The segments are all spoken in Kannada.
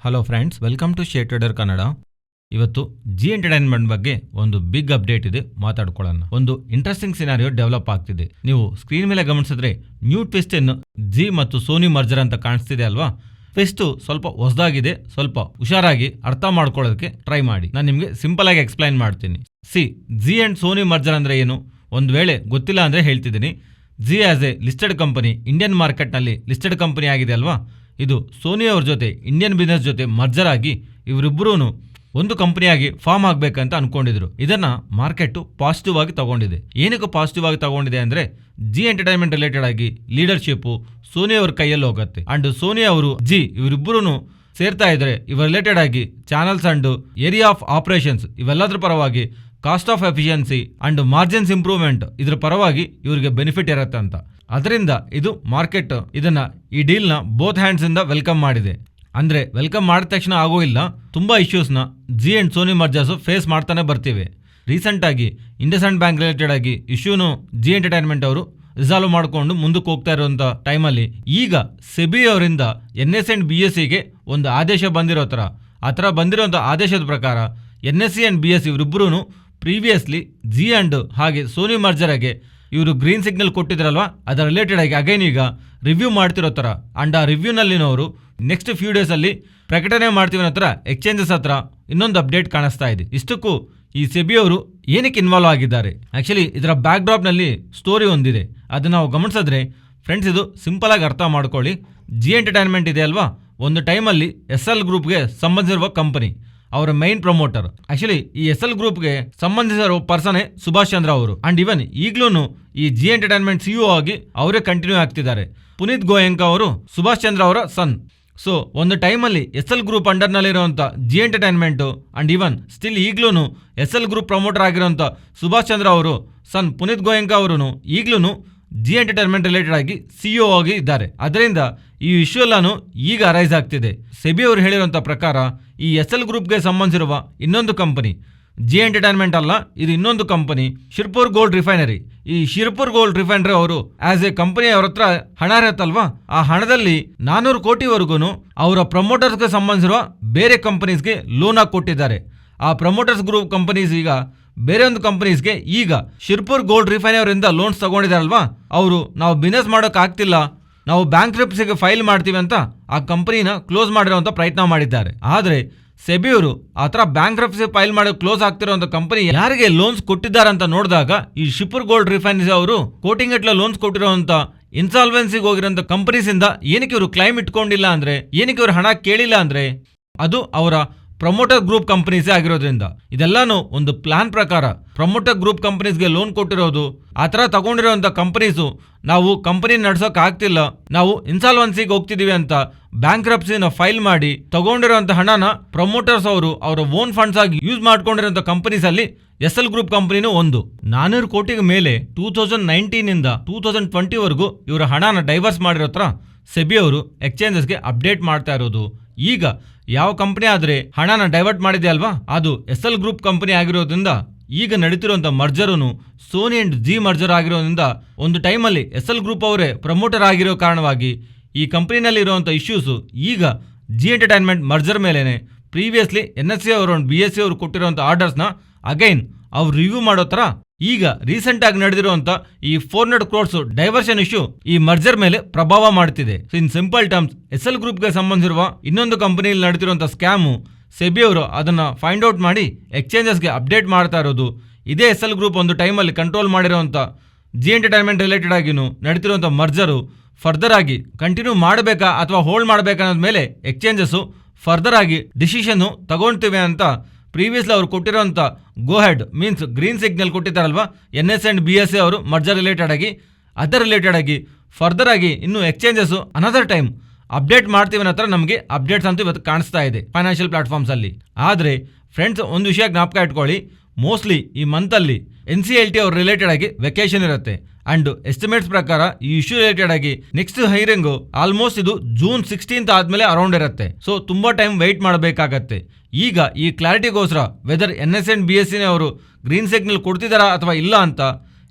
Hello friends, welcome to share trader Kannada. ಇವತ್ತು ಜಿ ಎಂಟರ್ಟೈನ್ಮೆಂಟ್ ಬಗ್ಗೆ ಒಂದು ಬಿಗ್ ಅಪ್ಡೇಟ್ ಇದೆ, ಮಾತಾಡ್ಕೊಳ್ಳೋಣ. ಒಂದು ಇಂಟ್ರೆಸ್ಟಿಂಗ್ ಸಿನಾರಿಯೋ ಡೆವಲಪ್ ಆಗ್ತಿದೆ. ನೀವು ಸ್ಕ್ರೀನ್ ಮೇಲೆ ಗಮನಿಸಿದ್ರೆ ನ್ಯೂ ಟ್ವಿಸ್ಟ್ ಇನ್ ಜಿ ಮತ್ತು ಸೋನಿ ಮರ್ಜರ್ ಅಂತ ಕಾಣಿಸ್ತಿದೆ ಅಲ್ವಾ? ಟ್ವಿಸ್ಟ್ ಸ್ವಲ್ಪ ಹೊಸದಾಗಿದೆ, ಸ್ವಲ್ಪ ಹುಷಾರಾಗಿ ಅರ್ಥ ಮಾಡ್ಕೊಳ್ಳೋದಕ್ಕೆ ಟ್ರೈ ಮಾಡಿ. ನಾನು ನಿಮಗೆ ಸಿಂಪಲ್ ಆಗಿ ಎಕ್ಸ್ಪ್ಲೈನ್ ಮಾಡ್ತೀನಿ. ಜಿ ಅಂಡ್ ಸೋನಿ ಮರ್ಜರ್ ಅಂದ್ರೆ ಏನು? ಒಂದು ವೇಳೆ ಗೊತ್ತಿಲ್ಲ ಅಂದ್ರೆ ಹೇಳ್ತಿದ್ದೀನಿ. G as A listed company, Indian ಮಾರ್ಕೆಟ್ನಲ್ಲಿ ಲಿಸ್ಟೆಡ್ ಕಂಪನಿ ಆಗಿದೆ ಅಲ್ವಾ? ಇದು ಸೋನಿ ಅವ್ರ ಜೊತೆ ಇಂಡಿಯನ್ ಬಿಸ್ನೆಸ್ ಜೊತೆ ಮರ್ಜರ್ ಆಗಿ ಇವರಿಬ್ಬರೂ ಒಂದು ಕಂಪನಿಯಾಗಿ ಫಾರ್ಮ್ ಆಗಬೇಕಂತ ಅನ್ಕೊಂಡಿದ್ರು. ಇದನ್ನ ಮಾರ್ಕೆಟ್ ಪಾಸಿಟಿವ್ ಆಗಿ ತಗೊಂಡಿದೆ. ಏನಕ್ಕೆ ಪಾಸಿಟಿವ್ ಆಗಿ ತಗೊಂಡಿದೆ ಅಂದ್ರೆ, ಜಿ ಎಂಟರ್ಟೈನ್ಮೆಂಟ್ ರಿಲೇಟೆಡ್ ಆಗಿ ಲೀಡರ್ಶಿಪ್ ಸೋನಿ ಅವ್ರ ಕೈಯಲ್ಲಿ ಹೋಗುತ್ತೆ. ಅಂಡ್ ಸೋನಿ ಅವರು ಜಿ ಇವರಿಬ್ಬರು ಸೇರ್ತಾ ಇದ್ರೆ ಇವ ರಿಲೇಟೆಡ್ ಆಗಿ channels and area of operations ಇವೆಲ್ಲದ್ರ ಪರವಾಗಿ cost of efficiency and margins improvement ಇದ್ರ ಪರವಾಗಿ ಇವರಿಗೆ ಬೆನಿಫಿಟ್ ಇರುತ್ತೆ ಅಂತ. ಅದರಿಂದ ಇದು ಮಾರ್ಕೆಟ್ ಇದನ್ನ ಈ ಡೀಲ್ ನ ಬೋತ್ ಹ್ಯಾಂಡ್ಸ್ ಇಂದ ವೆಲ್ಕಮ್ ಮಾಡಿದೆ. ಅಂದ್ರೆ ವೆಲ್ಕಮ್ ಮಾಡಿದ ತಕ್ಷಣ ಆಗೋ ಇಲ್ಲ, ತುಂಬಾ ಇಶ್ಯೂಸ್ ನ Zee and Sony mergers face ಮಾಡ್ತಾನೆ ಬರ್ತಿವೆ. ರೀಸೆಂಟ್ ಆಗಿ ಇಂಡಸ್ಇಂಡ್ ಬ್ಯಾಂಕ್ ರಿಲೇಟೆಡ್ ಆಗಿ ಇಶ್ಯೂನು ಜಿ ಎಂಟರ್ಟೈನ್ಮೆಂಟ್ ಅವರು ರಿಸಾಲ್ವ್ ಮಾಡಿಕೊಂಡು ಮುಂದಕ್ಕೆ ಹೋಗ್ತಾ ಇರುವಂತ ಟೈಮಲ್ಲಿ ಈಗ ಸೆಬಿ ಅವರಿಂದ NSE ಅಂಡ್ BSE ಗೆ ಒಂದು ಆದೇಶ ಬಂದಿರೋ ತರ, ಆ ಥರ ಬಂದಿರುವಂಥ ಆದೇಶದ ಪ್ರಕಾರ NSE ಅಂಡ್ BSE ಇವರಿಬ್ಬರೂ ಪ್ರೀವಿಯಸ್ಲಿ ಜಿ ಅಂಡ್ ಹಾಗೆ ಸೋನಿ ಮರ್ಜರ್ಗೆ ಇವರು ಗ್ರೀನ್ ಸಿಗ್ನಲ್ ಕೊಟ್ಟಿದ್ರಲ್ವಾ, ಅದರ ರಿಲೇಟೆಡ್ ಆಗಿ ಅಗೈನ್ ಈಗ ರಿವ್ಯೂ ಮಾಡ್ತಿರೋ ಥರ. ಅಂಡ್ ಆ ರಿವ್ಯೂನಲ್ಲಿನವರು ನೆಕ್ಸ್ಟ್ ಫ್ಯೂ ಡೇಸ್ ಅಲ್ಲಿ ಪ್ರಕಟಣೆ ಮಾಡ್ತೀವಿ ಹತ್ರ ಎಕ್ಸ್ಚೇಂಜಸ್ ಹತ್ರ ಇನ್ನೊಂದು ಅಪ್ಡೇಟ್ ಕಾಣಿಸ್ತಾ ಇದೆ. ಇಷ್ಟಕ್ಕೂ ಈ ಸೆಬಿ ಅವರು ಏನಕ್ಕೆ ಇನ್ವಾಲ್ವ್ ಆಗಿದ್ದಾರೆ? ಆಕ್ಚುಲಿ ಇದರ ಬ್ಯಾಕ್ ಡ್ರಾಪ್ ನಲ್ಲಿ ಸ್ಟೋರಿ ಒಂದಿದೆ, ಅದನ್ನ ನಾವು ಗಮನಿಸಿದ್ರೆ ಫ್ರೆಂಡ್ಸ್ ಇದು ಸಿಂಪಲ್ ಆಗಿ ಅರ್ಥ ಮಾಡ್ಕೊಳ್ಳಿ. ಜಿ ಎಂಟರ್ಟೈನ್ಮೆಂಟ್ ಇದೆ ಅಲ್ವಾ, ಒಂದು ಟೈಮಲ್ಲಿ SL ಗ್ರೂಪ್ಗೆ ಸಂಬಂಧಿಸಿರುವ ಕಂಪನಿ, ಅವರ ಮೈನ್ ಪ್ರಮೋಟರ್. ಆಕ್ಚುಲಿ ಈ SL ಗ್ರೂಪ್ಗೆ ಸಂಬಂಧಿಸಿರೋ ಪರ್ಸನ್ ಸುಭಾಷ್ ಚಂದ್ರ ಅವರು. ಅಂಡ್ ಇವನ್ ಈಗ್ಲೂ ಈ ಜಿ ಎಂಟರ್ಟೈನ್ಮೆಂಟ್ CEO ಆಗಿ ಅವರೇ ಕಂಟಿನ್ಯೂ ಆಗ್ತಿದ್ದಾರೆ. ಪುನೀತ್ ಗೋಯಂಕಾ ಅವರು ಸುಭಾಷ್ ಚಂದ್ರ ಅವರ ಸನ್. ಸೊ ಒಂದು ಟೈಮಲ್ಲಿ SL ಗ್ರೂಪ್ ಅಂಡರ್ನಲ್ಲಿರುವಂಥ Zee entertainment and even still ಈಗ್ಲೂ SL ಗ್ರೂಪ್ ಪ್ರಮೋಟರ್ ಆಗಿರುವಂಥ ಸುಭಾಷ್ ಚಂದ್ರ ಅವರು ಸನ್ ಪುನೀತ್ ಗೋಯಂಕಾ ಅವರು ಈಗ್ಲೂ ಜಿ ಎಂಟರ್ಟೈನ್ಮೆಂಟ್ ರಿಲೇಟೆಡ್ ಆಗಿ CEO ಆಗಿ ಇದ್ದಾರೆ. ಅದರಿಂದ ಈ ಇಶ್ಯೂ ಎಲ್ಲಾನು ಈಗ ಅರೈಸ್ ಆಗ್ತಿದೆ. ಸೆಬಿ ಅವರು ಹೇಳಿರುವಂಥ ಪ್ರಕಾರ ಈ SL ಗ್ರೂಪ್ಗೆ ಸಂಬಂಧಿಸಿರುವ ಇನ್ನೊಂದು ಕಂಪನಿ ಜಿ ಎಂಟರ್ಟೈನ್ಮೆಂಟ್ ಅಲ್ಲ, ಇದು ಇನ್ನೊಂದು ಕಂಪನಿ ಶಿರ್ಪುರ್ ಗೋಲ್ಡ್ ರಿಫೈನರಿ. ಈ ಶಿರ್ಪುರ್ ಗೋಲ್ಡ್ ರಿಫೈನರಿ ಅವರು ಆಸ್ ಎ ಕಂಪನಿ ಅವ್ರ ಹತ್ರ ಹಣ ಇರುತ್ತಲ್ವಾ, ಆ ಹಣದಲ್ಲಿ 400 ಕೋಟಿವರೆಗೂ ಅವರ ಪ್ರಮೋಟರ್ಸ್ಗೆ ಸಂಬಂಧಿಸಿರುವ ಬೇರೆ ಕಂಪನೀಸ್ಗೆ ಲೋನ್ ಆಗಿ ಕೊಟ್ಟಿದ್ದಾರೆ. ಆ ಪ್ರಮೋಟರ್ಸ್ ಗ್ರೂಪ್ ಕಂಪನೀಸ್ ಈಗ ಬೇರೆ ಒಂದು ಕಂಪನೀಸ್ಗೆ ಈಗ ಶಿರ್ಪುರ್ ಗೋಲ್ಡ್ ರಿಫೈನರಿಯಿಂದ ಲೋನ್ಸ್ ತಗೊಂಡಿದಾರಲ್ವಾ, ಅವರು ನಾವು ಬಿಸ್ನೆಸ್ ಮಾಡೋಕೆ ಆಗ್ತಿಲ್ಲ, ನಾವು ಬ್ಯಾಂಕ್ರಪ್ಸಿಗೆ ಫೈಲ್ ಮಾಡ್ತೀವಿ ಅಂತ ಆ ಕಂಪನಿನ ಕ್ಲೋಸ್ ಮಾಡಿರುವಂಥ ಪ್ರಯತ್ನ ಮಾಡಿದ್ದಾರೆ. ಆದರೆ ಸೆಬಿಯವರು ಆ ಥರ ಬ್ಯಾಂಕ್ರಪ್ಸಿ ಫೈಲ್ ಮಾಡಿ ಕ್ಲೋಸ್ ಆಗ್ತಿರೋಂಥ ಕಂಪನಿ ಯಾರಿಗೆ ಲೋನ್ಸ್ ಕೊಟ್ಟಿದ್ದಾರೆ ಅಂತ ನೋಡಿದಾಗ ಈ ಶಿರ್ಪುರ್ ಗೋಲ್ಡ್ ರಿಫೈನರಿ ಅವರು ಕೋಟಿಂಗಟ್ಲೆ ಲೋನ್ಸ್ ಕೊಟ್ಟಿರುವಂಥ ಇನ್ಸಾಲ್ವೆನ್ಸಿಗೆ ಹೋಗಿರೋಂಥ ಕಂಪನೀಸ್ ಇಂದ ಏನಕ್ಕೆ ಇವರು ಕ್ಲೈಮ್ ಇಟ್ಕೊಂಡಿಲ್ಲ ಅಂದ್ರೆ, ಏನಕ್ಕೆ ಇವರು ಹಣ ಕೇಳಿಲ್ಲ ಅಂದ್ರೆ, ಅದು ಅವರ ಪ್ರಮೋಟರ್ ಗ್ರೂಪ್ ಕಂಪನೀಸೇ ಆಗಿರೋದ್ರಿಂದ. ಇದೆಲ್ಲಾನು ಒಂದು ಪ್ಲಾನ್ ಪ್ರಕಾರ ಪ್ರಮೋಟರ್ ಗ್ರೂಪ್ ಕಂಪನೀಸ್ಗೆ ಲೋನ್ ಕೊಟ್ಟಿರೋದು. ಆ ಥರ ತಗೊಂಡಿರೋಂಥ ಕಂಪನೀಸು ನಾವು ಕಂಪನಿ ನಡ್ಸೋಕೆ ಆಗ್ತಿಲ್ಲ, ನಾವು ಇನ್ಸಾಲ್ವೆನ್ಸಿಗೆ ಹೋಗ್ತಿದೀವಿ ಅಂತ ಬ್ಯಾಂಕ್ರಪ್ಸಿನ ಫೈಲ್ ಮಾಡಿ ತಗೊಂಡಿರೋಂಥ ಹಣನ ಪ್ರಮೋಟರ್ಸ್ ಅವರು ಅವರ ಓನ್ ಫಂಡ್ಸ್ ಆಗಿ ಯೂಸ್ ಮಾಡ್ಕೊಂಡಿರೋಂಥ ಕಂಪನೀಸ್ ಅಲ್ಲಿ SL ಗ್ರೂಪ್ ಕಂಪನಿನೂ ಒಂದು. 400 ಕೋಟಿಗೆ ಮೇಲೆ 2019 ಇಂದ 2020 ವರೆಗೂ ಇವರ ಹಣನ ಡೈವರ್ಸ್ ಮಾಡಿರೋ ಥರ ಸೆಬಿ ಅವರು ಎಕ್ಸ್ಚೇಂಜಸ್ಗೆ ಅಪ್ಡೇಟ್ ಮಾಡ್ತಾ ಇರೋದು. ಈಗ ಯಾವ ಕಂಪನಿ ಆದ್ರೆ ಹಣನ ಡೈವರ್ಟ್ ಮಾಡಿದೆ ಅಲ್ವಾ, ಅದು SL ಗ್ರೂಪ್ ಕಂಪನಿ ಆಗಿರೋದ್ರಿಂದ ಈಗ ನಡೀತಿರುವಂತ ಮರ್ಜರು ಸೋನಿ ಅಂಡ್ ಜಿ ಮರ್ಜರ್ ಆಗಿರೋದ್ರಿಂದ ಒಂದು ಟೈಮಲ್ಲಿ SL ಗ್ರೂಪ್ ಅವರೇ ಪ್ರಮೋಟರ್ ಆಗಿರೋ ಕಾರಣವಾಗಿ ಈ ಕಂಪನಿನಲ್ಲಿ ಇರುವಂಥ ಇಶ್ಯೂಸ್ ಈಗ ಜಿ ಎಂಟರ್ಟೈನ್ಮೆಂಟ್ ಮರ್ಜರ್ ಮೇಲೇನೆ ಪ್ರೀವಿಯಸ್ಲಿ NSE ಅವರು ಅಂಡ್ BSE ಅವರು ಕೊಟ್ಟಿರುವಂಥ ಆರ್ಡರ್ಸ್ನ ಅಗೈನ್ ಅವ್ರು ರಿವ್ಯೂ ಮಾಡೋ ಥರ ಈಗ ರೀಸೆಂಟ್ ಆಗಿ ನಡೆದಿರುವಂತ ಈ 400 ಕ್ರೋರ್ಸ್ ಡೈವರ್ಷನ್ ಇಶ್ಯೂ ಈ ಮರ್ಜರ್ ಮೇಲೆ ಪ್ರಭಾವ ಮಾಡ್ತಿದೆ. ಇನ್ ಸಿಂಪಲ್ ಟರ್ಮ್ಸ್ SL ಗ್ರೂಪ್ಗೆ ಸಂಬಂಧಿಸಿರುವ ಇನ್ನೊಂದು ಕಂಪನಿಯಲ್ಲಿ ನಡೆದಿರುವಂಥ ಸ್ಕ್ಯಾಮು ಸೆಬಿ ಅವರು ಅದನ್ನ ಫೈಂಡ್ ಔಟ್ ಮಾಡಿ ಎಕ್ಸ್ಚೇಂಜಸ್ಗೆ ಅಪ್ಡೇಟ್ ಮಾಡ್ತಾ ಇರೋದು. ಇದೇ SL ಗ್ರೂಪ್ ಒಂದು ಟೈಮಲ್ಲಿ ಕಂಟ್ರೋಲ್ ಮಾಡಿರುವಂಥ ಜಿ ಎಂಟರ್ಟೈನ್ಮೆಂಟ್ ರಿಲೇಟೆಡ್ ಆಗಿನೂ ನಡೀತಿರುವಂಥ ಮರ್ಜರು ಫರ್ದರ್ ಆಗಿ ಕಂಟಿನ್ಯೂ ಮಾಡಬೇಕಾ ಅಥವಾ ಹೋಲ್ಡ್ ಮಾಡಬೇಕಾ ಅನ್ನೋದ ಮೇಲೆ ಎಕ್ಸ್ಚೇಂಜಸ್ ಫರ್ದರ್ ಆಗಿ ಡಿಸಿಷನ್ ತಗೊಳ್ತೀವಿ ಅಂತ ಪ್ರೀವಿಯಸ್ಲಿ ಅವರು ಕೊಟ್ಟಿರೋಂಥ go ahead means green signal ಕೊಟ್ಟಿದ್ದಾರಲ್ವಾ NSE ಅಂಡ್ BSE ಅವರು ಮರ್ಜರ್ ರಿಲೇಟೆಡ್ ಆಗಿ, ಅದರ್ ರಿಲೇಟೆಡ್ ಆಗಿ ಫರ್ದರ್ ಆಗಿ ಇನ್ನು ಎಕ್ಸ್ಚೇಂಜಸ್ ಅನದರ್ ಟೈಮ್ ಅಪ್ಡೇಟ್ ಮಾಡ್ತೀವಿ ಅನ್ನೋ ಥರ ನಮಗೆ ಅಪ್ಡೇಟ್ಸ್ ಅಂತೂ ಇವತ್ತು ಕಾಣಿಸ್ತಾ ಇದೆ ಫೈನಾನ್ಷಿಯಲ್ ಪ್ಲಾಟ್ಫಾರ್ಮ್ಸ್ ಅಲ್ಲಿ. ಆದರೆ ಫ್ರೆಂಡ್ಸ್ ಒಂದು ವಿಷಯ ಜ್ಞಾಪಕ ಇಟ್ಕೊಳ್ಳಿ, ಮೋಸ್ಟ್ಲಿ ಈ ಮಂತಲ್ಲಿ NCLT ಅವ್ರ ರಿಲೇಟೆಡ್ ಆಗಿ ವೆಕೇಶನ್ ಇರುತ್ತೆ. ಅಂಡ್ ಎಸ್ಟಿಮೇಟ್ಸ್ ಪ್ರಕಾರ ಈ ಇಶ್ಯೂ ರಿಲೇಟೆಡ್ ಆಗಿ ನೆಕ್ಸ್ಟ್ ಹೈರಿಂಗ್ ಆಲ್ಮೋಸ್ಟ್ ಇದು June 16 ಆದ್ಮೇಲೆ ಅರೌಂಡ್ ಇರುತ್ತೆ. ಸೊ ತುಂಬಾ ಟೈಮ್ ವೆಯ್ಟ್ ಮಾಡಬೇಕಾಗತ್ತೆ. ಈಗ ಈ ಕ್ಲಾರಿಟಿಗೋಸ್ಕರ ವೆದರ್ NSE ಅಂಡ್ BSE ಅವರು ಗ್ರೀನ್ ಸಿಗ್ನಲ್ ಕೊಡ್ತಿದಾರಾ ಅಥವಾ ಇಲ್ಲ ಅಂತ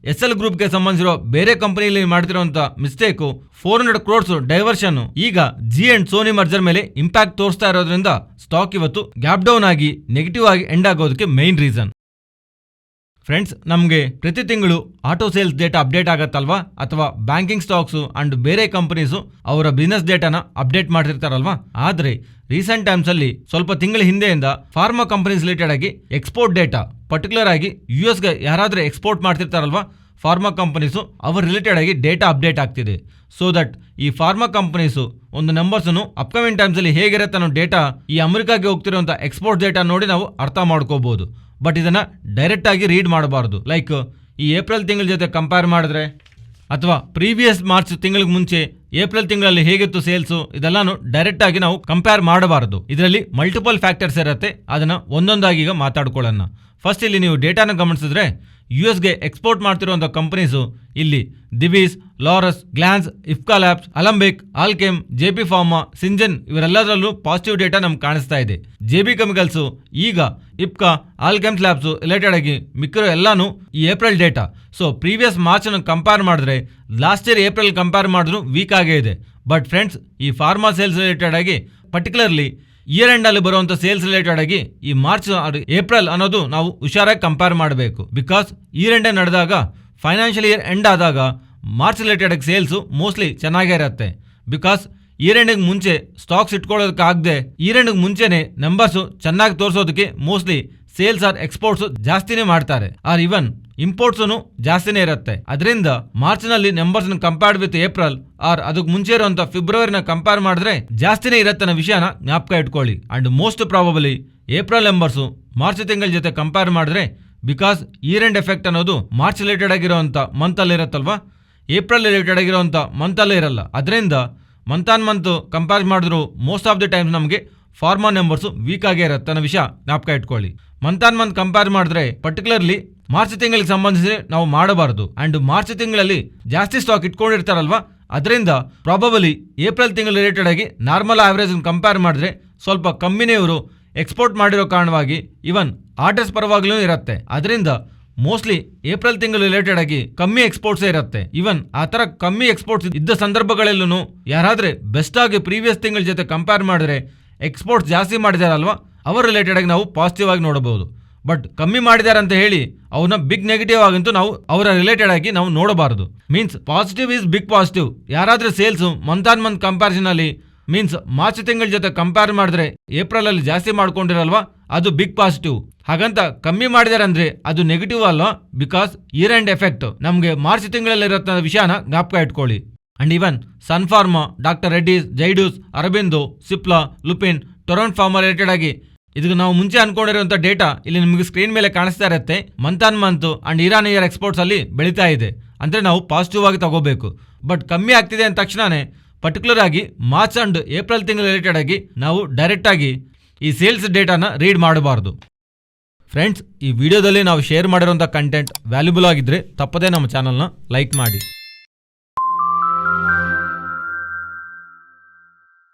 SL ಗ್ರೂಪ್ಗೆ ಸಂಬಂಧಿಸಿರೋ ಬೇರೆ ಕಂಪನಿಯಲ್ಲಿ ಮಾಡ್ತಿರುವಂತ ಮಿಸ್ಟೇಕು 400 crores ಡೈವರ್ಷನ್ ಈಗ ಜಿ ಅಂಡ್ ಸೋನಿ ಮರ್ಜರ್ ಮೇಲೆ ಇಂಪ್ಯಾಕ್ಟ್ ತೋರಿಸ್ತಾ ಇರೋದ್ರಿಂದ ಸ್ಟಾಕ್ ಇವತ್ತು ಗ್ಯಾಪ್ ಡೌನ್ ಆಗಿ ನೆಗೆಟಿವ್ ಆಗಿ ಎಂಡ್ ಆಗೋದಕ್ಕೆ ಮೈನ್ ರೀಸನ್. ಫ್ರೆಂಡ್ಸ್, ನಮಗೆ ಪ್ರತಿ ತಿಂಗಳು ಆಟೋ ಸೇಲ್ಸ್ ಡೇಟಾ ಅಪ್ಡೇಟ್ ಆಗತ್ತಲ್ವಾ, ಅಥವಾ ಬ್ಯಾಂಕಿಂಗ್ ಸ್ಟಾಕ್ಸು ಅಂಡ್ ಬೇರೆ ಕಂಪನೀಸು ಅವರ ಬಿಸ್ನೆಸ್ ಡೇಟಾನ ಅಪ್ಡೇಟ್ ಮಾಡ್ತಿರ್ತಾರಲ್ವಾ. ಆದರೆ ರೀಸೆಂಟ್ ಟೈಮ್ಸಲ್ಲಿ ಸ್ವಲ್ಪ ತಿಂಗಳ ಹಿಂದೆಯಿಂದ ಫಾರ್ಮಾ ಕಂಪನೀಸ್ ರಿಲೇಟೆಡ್ ಆಗಿ ಎಕ್ಸ್ಪೋರ್ಟ್ ಡೇಟಾ, ಪರ್ಟಿಕ್ಯುಲರ್ ಆಗಿ ಯುಎಸ್ಗೆ ಯಾರಾದರೂ ಎಕ್ಸ್ಪೋರ್ಟ್ ಮಾಡ್ತಿರ್ತಾರಲ್ವಾ ಫಾರ್ಮಾ ಕಂಪನೀಸು, ಅವ್ರ ರಿಲೇಟೆಡ್ ಆಗಿ ಡೇಟಾ ಅಪ್ಡೇಟ್ ಆಗ್ತಿದೆ. ಸೊ ದಟ್ ಈ ಫಾರ್ಮಾ ಕಂಪನೀಸು ಒಂದು ನಂಬರ್ಸನ್ನು ಅಪ್ಕಮಿಂಗ್ ಟೈಮ್ಸಲ್ಲಿ ಹೇಗಿರುತ್ತೆ ಅನ್ನೋ ಡೇಟಾ ಈ ಅಮೆರಿಕಾಗೆ ಹೋಗ್ತಿರುವಂಥ ಎಕ್ಸ್ಪೋರ್ಟ್ ಡೇಟಾ ನೋಡಿ ನಾವು ಅರ್ಥ ಮಾಡ್ಕೋಬಹುದು. ಬಟ್ ಇದನ್ನು ಡೈರೆಕ್ಟ್ ಆಗಿ ರೀಡ್ ಮಾಡಬಾರ್ದು. ಲೈಕ್ ಈ ಏಪ್ರಿಲ್ ತಿಂಗಳ ಜೊತೆ ಕಂಪೇರ್ ಮಾಡಿದ್ರೆ, ಅಥವಾ ಪ್ರೀವಿಯಸ್ ಮಾರ್ಚ್ ತಿಂಗಳಿಗೆ ಮುಂಚೆ ಏಪ್ರಿಲ್ ತಿಂಗಳಲ್ಲಿ ಹೇಗಿತ್ತು ಸೇಲ್ಸು, ಇದೆಲ್ಲಾನು ಡೈರೆಕ್ಟ್ ಆಗಿ ನಾವು ಕಂಪೇರ್ ಮಾಡಬಾರದು. ಇದರಲ್ಲಿ ಮಲ್ಟಿಪಲ್ ಫ್ಯಾಕ್ಟರ್ಸ್ ಇರುತ್ತೆ, ಅದನ್ನು ಒಂದೊಂದಾಗಿ ಈಗ ಮಾತಾಡ್ಕೊಳ್ಳೋಣ. ಫಸ್ಟ್ ಇಲ್ಲಿ ನೀವು ಡೇಟಾನ ಗಮನಿಸಿದ್ರೆ ಯುಎಸ್ಗೆ ಎಕ್ಸ್ಪೋರ್ಟ್ ಮಾಡ್ತಿರುವಂಥ ಕಂಪನೀಸು ಇಲ್ಲಿ Divi's, Laurus, Granules, Ipca labs, Alembic, Alkem, JB pharma, Syngene ಇವರೆಲ್ಲದರಲ್ಲೂ ಪಾಸಿಟಿವ್ ಡೇಟಾ ನಮ್ಗೆ ಕಾಣಿಸ್ತಾ ಇದೆ. ಜೆಬಿ ಕೆಮಿಕಲ್ಸು, ಈಗ ಇಫ್ಕಾ, ಆಲ್ಕೆಮ್ಸ್ ಲ್ಯಾಬ್ಸು ರಿಲೇಟೆಡ್ ಆಗಿ ಮಿಕ್ಕಿರೋ ಎಲ್ಲಾನು ಈ ಏಪ್ರಿಲ್ ಡೇಟಾ. ಸೊ ಪ್ರೀವಿಯಸ್ ಮಾರ್ಚನ್ನು ಕಂಪೇರ್ ಮಾಡಿದ್ರೆ ಲಾಸ್ಟ್ ಇಯರ್ ಏಪ್ರಿಲ್ ಕಂಪೇರ್ ಮಾಡಿದ್ರು ವೀಕ್ ಆಗೇ ಇದೆ. ಬಟ್ ಫ್ರೆಂಡ್ಸ್, ಈ ಫಾರ್ಮಾ ಸೇಲ್ಸ್ ರಿಲೇಟೆಡ್ ಆಗಿ ಪರ್ಟಿಕ್ಯುಲರ್ಲಿ ಇಯರ್ ಎಂಡ್ ಅಲ್ಲಿ ಬರುವಂಥ ಸೇಲ್ಸ್ ರಿಲೇಟೆಡ್ ಆಗಿ ಈ ಮಾರ್ಚ್ ಏಪ್ರಿಲ್ ಅನ್ನೋದು ನಾವು ಹುಷಾರಾಗಿ ಕಂಪೇರ್ ಮಾಡಬೇಕು. ಬಿಕಾಸ್ ಇಯರ್ ಎಂಡ್ ನಡೆದಾಗ, ಫೈನಾನ್ಷಿಯಲ್ ಇಯರ್ ಎಂಡ್ ಆದಾಗ ಮಾರ್ಚ್ ರಿಲೇಟೆಡ್ ಆಗಿ ಸೇಲ್ಸು ಮೋಸ್ಟ್ಲಿ ಚೆನ್ನಾಗೇ ಇರುತ್ತೆ. ಬಿಕಾಸ್ ಇಯರ್ ಎಂಡಿಗೆ ಮುಂಚೆ ಸ್ಟಾಕ್ಸ್ ಇಟ್ಕೊಳ್ಳೋದಕ್ಕಾಗದೆ ಇಯರ್ ಎಂಡಿಗೆ ಮುಂಚೆನೆ ನಂಬರ್ಸು ಚೆನ್ನಾಗಿ ತೋರಿಸೋದಕ್ಕೆ ಮೋಸ್ಟ್ಲಿ ಸೇಲ್ಸ್ ಆರ್ ಎಕ್ಸ್ಪೋರ್ಟ್ಸ್ ಜಾಸ್ತಿನೇ ಮಾಡ್ತಾರೆ, ಆರ್ ಇವನ್ ಇಂಪೋರ್ಟ್ಸು ಜಾಸ್ತಿನೇ ಇರುತ್ತೆ. ಅದರಿಂದ ಮಾರ್ಚ್ನಲ್ಲಿ numbers compared with April or ಅದಕ್ಕೆ ಮುಂಚೆ ಇರುವಂತ ಫೆಬ್ರವರಿನ ಕಂಪೇರ್ ಮಾಡಿದ್ರೆ ಜಾಸ್ತಿನೇ ಇರುತ್ತೆ ಅನ್ನೋ ವಿಷಯನ ಜ್ಞಾಪಕ ಇಟ್ಕೊಳ್ಳಿ. And most probably April numbers March ತಿಂಗಳ ಜೊತೆ ಕಂಪೇರ್ ಮಾಡಿದ್ರೆ, ಬಿಕಾಸ್ ಇಯರ್ ಎಂಡ್ ಎಫೆಕ್ಟ್ ಅನ್ನೋದು ಮಾರ್ಚ್ ರಿಲೇಟೆಡ್ ಆಗಿರುವಂತ ಮಂತ್ ಅಲ್ಲಿ ಇರುತ್ತಲ್ವಾ, ಏಪ್ರಿಲ್ ರಿಲೇಟೆಡ್ ಆಗಿರುವಂತ ಮಂತ್ ಅಲ್ಲೇ ಇರಲ್ಲ. ಅದರಿಂದ ಮಂತ್ ಆನ್ ಮಂತ್ ಕಂಪೇರ್ ಮಾಡಿದ್ರು ಮೋಸ್ಟ್ ಆಫ್ ದಿ ಟೈಮ್ಸ್ ನಮಗೆ ಫಾರ್ಮಾ ನಂಬರ್ಸು ವೀಕ್ ಆಗೇ ಇರುತ್ತೆ ಅನ್ನೋ ವಿಷಯ ಜ್ಞಾಪಕ ಇಟ್ಕೊಳ್ಳಿ. ಮಂತ್ ಆನ್ ಮಂತ್ ಕಂಪೇರ್ ಮಾಡಿದ್ರೆ ಪರ್ಟಿಕ್ಯುಲರ್ಲಿ ಮಾರ್ಚ್ ತಿಂಗಳಿಗೆ ಸಂಬಂಧಿಸಿ ನಾವು ಮಾಡಬಾರದು. ಅಂಡ್ ಮಾರ್ಚ್ ತಿಂಗಳಲ್ಲಿ ಜಾಸ್ತಿ ಸ್ಟಾಕ್ ಇಟ್ಕೊಂಡಿರ್ತಾರಲ್ವಾ, ಅದರಿಂದ ಪ್ರಾಬಬಲಿ ಏಪ್ರಿಲ್ ತಿಂಗಳ ರಿಲೇಟೆಡ್ ಆಗಿ ನಾರ್ಮಲ್ ಆವರೇಜ್ ಕಂಪೇರ್ ಮಾಡಿದ್ರೆ ಸ್ವಲ್ಪ ಕಮ್ಮಿನೇ ಇವರು ಎಕ್ಸ್ಪೋರ್ಟ್ ಮಾಡಿರೋ ಕಾರಣವಾಗಿ ಇವನ್ ಆರ್ಡರ್ಸ್ ಪರವಾಗ್ಲೂ ಇರುತ್ತೆ. ಅದರಿಂದ ಮೋಸ್ಟ್ಲಿ ಏಪ್ರಿಲ್ ತಿಂಗಳ ರಿಲೇಟೆಡ್ ಆಗಿ ಕಮ್ಮಿ ಎಕ್ಸ್ಪೋರ್ಟ್ಸೇ ಇರುತ್ತೆ. ಇವನ್ ಆ ಥರ ಕಮ್ಮಿ ಎಕ್ಸ್ಪೋರ್ಟ್ಸ್ ಇದ್ದ ಸಂದರ್ಭಗಳಲ್ಲೂ ಯಾರಾದ್ರೆ ಬೆಸ್ಟ್ ಆಗಿ ಪ್ರೀವಿಯಸ್ ತಿಂಗಳ ಜೊತೆ ಕಂಪೇರ್ ಮಾಡಿದ್ರೆ ಎಕ್ಸ್ಪೋರ್ಟ್ಸ್ ಜಾಸ್ತಿ ಮಾಡಿದಾರಲ್ವಾ, ಅವರ ರಿಲೇಟೆಡ್ ಆಗಿ ನಾವು ಪಾಸಿಟಿವ್ ಆಗಿ ನೋಡಬಹುದು. ಬಟ್ ಕಮ್ಮಿ ಮಾಡಿದ್ದಾರೆ ಅಂತ ಹೇಳಿ ಅವನ್ನ ಬಿಗ್ ನೆಗೆಟಿವ್ ಆಗಂತೂ ನಾವು ಅವರ ರಿಲೇಟೆಡ್ ಆಗಿ ನಾವು ನೋಡಬಾರದು. Means positive is big positive. ಯಾರಾದ್ರೂ sales month on month comparison ಅಲ್ಲಿ ಮೀನ್ಸ್ ಮಾರ್ಚ್ ತಿಂಗಳ ಜೊತೆ ಕಂಪೇರ್ ಮಾಡಿದ್ರೆ ಏಪ್ರಿಲ್ ಅಲ್ಲಿ ಜಾಸ್ತಿ ಮಾಡ್ಕೊಂಡಿರಲ್ವಾ, ಅದು ಬಿಗ್ ಪಾಸಿಟಿವ್. ಹಾಗಂತ ಕಮ್ಮಿ ಮಾಡಿದಾರೆ ಅಂದ್ರೆ ಅದು ನೆಗೆಟಿವ್ ಅಲ್ಲ, ಬಿಕಾಸ್ ಇಯರ್ ಎಂಡ್ ಎಫೆಕ್ಟ್ ನಮಗೆ ಮಾರ್ಚ್ ತಿಂಗಳಲ್ಲಿ ಇರೋ ವಿಷಯನ ಜ್ಞಾಪಕ ಇಟ್ಕೊಳ್ಳಿ. And even Sun pharma, doctor Reddy's, Zydus, Aurobindo, Cipla, Lupin, Torrent pharma related ಆಗಿ ಇದಕ್ಕೆ ನಾವು ಮುಂಚೆ ಅನ್ಕೊಂಡಿರುವಂಥ ಡೇಟಾ ಇಲ್ಲಿ ನಿಮಗೆ ಸ್ಕ್ರೀನ್ ಮೇಲೆ ಕಾಣಿಸ್ತಾ ಇರುತ್ತೆ. Month on month and Iran year exports ಅಲ್ಲಿ ಬೆಳೀತಾ ಇದೆ ಅಂದರೆ ನಾವು ಪಾಸಿಟಿವ್ ಆಗಿ ತಗೋಬೇಕು. ಬಟ್ ಕಮ್ಮಿ ಆಗ್ತಿದೆ ಅಂದ ತಕ್ಷಣನೇ ಪರ್ಟಿಕ್ಯುಲರ್ ಆಗಿ ಮಾರ್ಚ್ ಅಂಡ್ ಏಪ್ರಿಲ್ ತಿಂಗಳ ರಿಲೇಟೆಡ್ ಆಗಿ ನಾವು ಡೈರೆಕ್ಟ್ ಆಗಿ ಈ ಸೇಲ್ಸ್ ಡೇಟಾನ ರೀಡ್ ಮಾಡಬಾರ್ದು. ಫ್ರೆಂಡ್ಸ್, ಈ ವಿಡಿಯೋದಲ್ಲಿ ನಾವು ಶೇರ್ ಮಾಡಿರೋಂಥ ಕಂಟೆಂಟ್ ವ್ಯಾಲ್ಯೂಬಲ್ ಆಗಿದ್ರೆ ತಪ್ಪದೇ ನಮ್ಮ ಚಾನಲ್ನ ಲೈಕ್ ಮಾಡಿ.